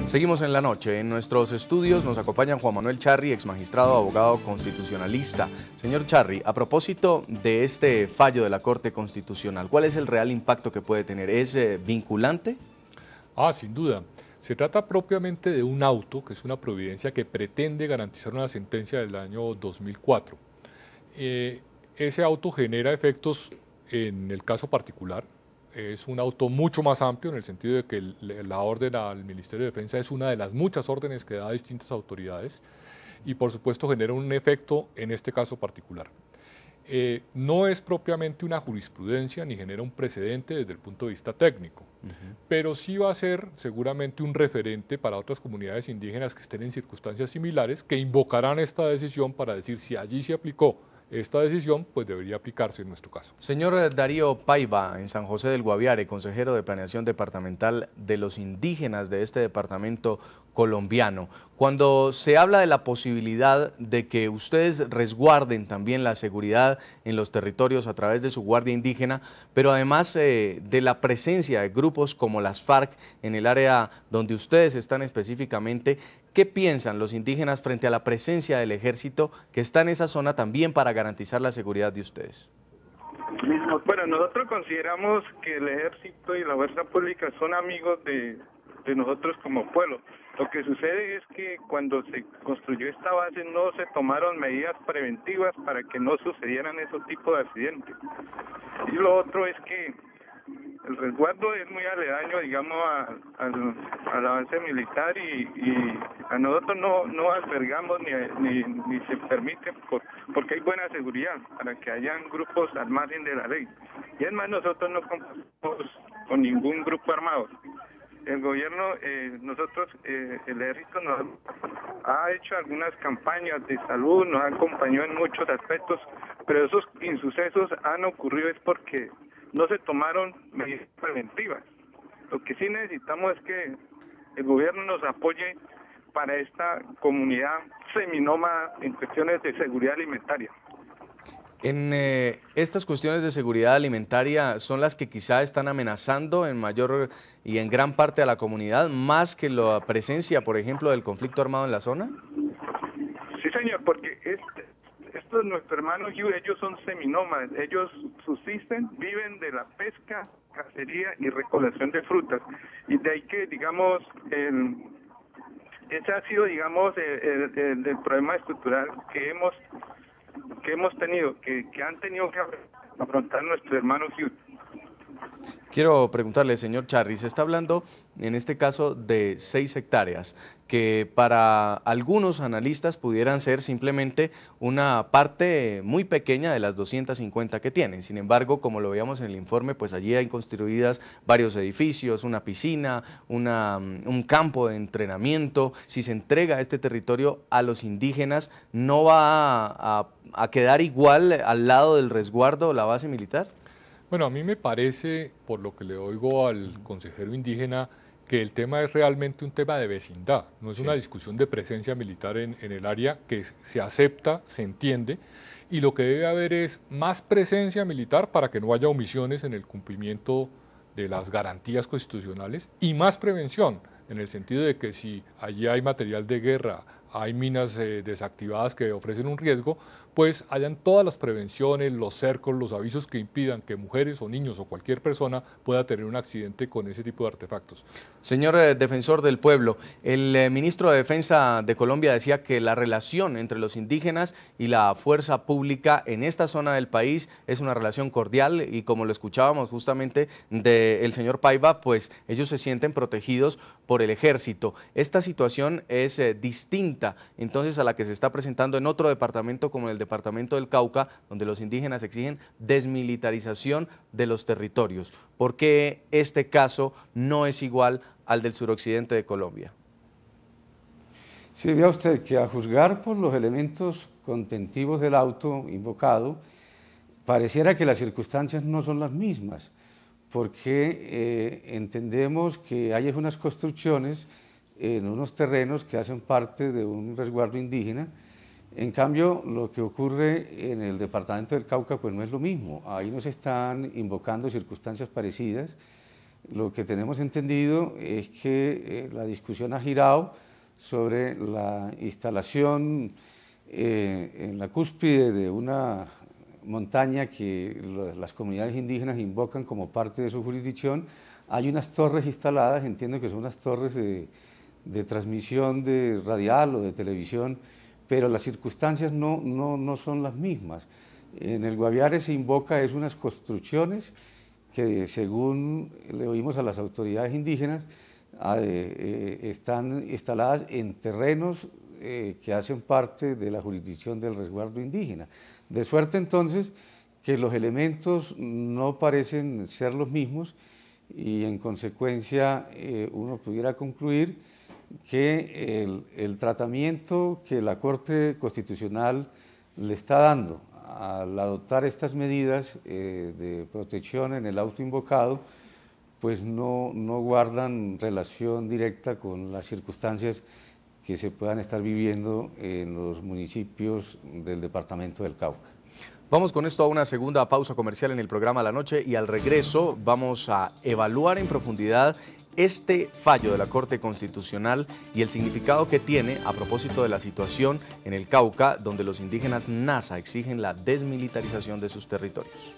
Seguimos en la noche. En nuestros estudios nos acompaña Juan Manuel Charri, ex magistrado, abogado constitucionalista. Señor Charri, a propósito de este fallo de la Corte Constitucional, ¿cuál es el real impacto que puede tener? ¿Es vinculante? Sin duda. Se trata propiamente de un auto, que es una providencia que pretende garantizar una sentencia del año 2004. Ese auto genera efectos en el caso particular. Es un auto mucho más amplio en el sentido de que la orden al Ministerio de Defensa es una de las muchas órdenes que da a distintas autoridades y por supuesto genera un efecto en este caso particular. No es propiamente una jurisprudencia ni genera un precedente desde el punto de vista técnico, pero sí va a ser seguramente un referente para otras comunidades indígenas que estén en circunstancias similares, que invocarán esta decisión para decir si allí se aplicó esta decisión, pues debería aplicarse en nuestro caso. Señor Darío Paiva, en San José del Guaviare, consejero de Planeación Departamental de los Indígenas de este departamento colombiano, cuando se habla de la posibilidad de que ustedes resguarden también la seguridad en los territorios a través de su guardia indígena, pero además de la presencia de grupos como las FARC en el área donde ustedes están específicamente, ¿qué piensan los indígenas frente a la presencia del ejército que está en esa zona también para garantizar la seguridad de ustedes? Bueno, nosotros consideramos que el ejército y la fuerza pública son amigos de nosotros como pueblo. Lo que sucede es que cuando se construyó esta base no se tomaron medidas preventivas para que no sucedieran esos tipos de accidentes. Y lo otro es que el resguardo es muy aledaño, digamos, al avance militar y a nosotros no albergamos ni se permite porque hay buena seguridad para que hayan grupos al margen de la ley. Y además nosotros no compartimos con ningún grupo armado. El gobierno, el ejército nos ha hecho algunas campañas de salud, nos ha acompañado en muchos aspectos, pero esos insucesos han ocurrido es porque no se tomaron medidas preventivas. Lo que sí necesitamos es que el gobierno nos apoye para esta comunidad seminómada en cuestiones de seguridad alimentaria. En estas cuestiones de seguridad alimentaria son las que quizá están amenazando en mayor y en gran parte a la comunidad, más que la presencia, por ejemplo, del conflicto armado en la zona. Sí, señor, porque estos nuestros hermanos ellos son seminómadas, ellos subsisten, viven de la pesca, cacería y recolección de frutas. Y de ahí que, digamos, ese ha sido, digamos, el problema estructural que hemos tenido, que han tenido que afrontar nuestros hermanos. Quiero preguntarle, señor Charri, se está hablando en este caso de 6 hectáreas, que para algunos analistas pudieran ser simplemente una parte muy pequeña de las 250 que tienen. Sin embargo, como lo veíamos en el informe, pues allí hay construidas varios edificios, una piscina, un campo de entrenamiento. Si se entrega este territorio a los indígenas, ¿no va a quedar igual al lado del resguardo la base militar? Bueno, a mí me parece, por lo que le oigo al consejero indígena, que el tema es realmente un tema de vecindad, no es una discusión de presencia militar en el área que se acepta, se entiende, y lo que debe haber es más presencia militar para que no haya omisiones en el cumplimiento de las garantías constitucionales y más prevención, en el sentido de que si allí hay material de guerra, hay minas desactivadas que ofrecen un riesgo, pues hayan todas las prevenciones, los cercos, los avisos que impidan que mujeres o niños o cualquier persona pueda tener un accidente con ese tipo de artefactos. Señor defensor del pueblo, el ministro de Defensa de Colombia decía que la relación entre los indígenas y la fuerza pública en esta zona del país es una relación cordial y como lo escuchábamos justamente del señor Paiva, pues ellos se sienten protegidos por el ejército. Esta situación es distinta entonces a la que se está presentando en otro departamento como el departamento del Cauca, donde los indígenas exigen desmilitarización de los territorios. ¿Por qué este caso no es igual al del suroccidente de Colombia? Sí, vea usted que a juzgar por los elementos contentivos del auto invocado, pareciera que las circunstancias no son las mismas, porque entendemos que hay unas construcciones en unos terrenos que hacen parte de un resguardo indígena. En cambio, lo que ocurre en el departamento del Cauca pues no es lo mismo. Ahí nos están invocando circunstancias parecidas lo que tenemos entendido es que la discusión ha girado sobre la instalación en la cúspide de una montaña que las comunidades indígenas invocan como parte de su jurisdicción. Hay unas torres instaladas, entiendo que son unas torres de transmisión de radial o de televisión, pero las circunstancias no son las mismas. En el Guaviare se invoca unas construcciones que, según le oímos a las autoridades indígenas, están instaladas en terrenos que hacen parte de la jurisdicción del resguardo indígena. De suerte entonces que los elementos no parecen ser los mismos y en consecuencia uno pudiera concluir que el tratamiento que la Corte Constitucional le está dando al adoptar estas medidas de protección en el auto invocado, pues no guardan relación directa con las circunstancias que se puedan estar viviendo en los municipios del departamento del Cauca. Vamos con esto a una segunda pausa comercial en el programa La Noche y al regreso vamos a evaluar en profundidad este fallo de la Corte Constitucional y el significado que tiene a propósito de la situación en el Cauca, donde los indígenas Nasa exigen la desmilitarización de sus territorios.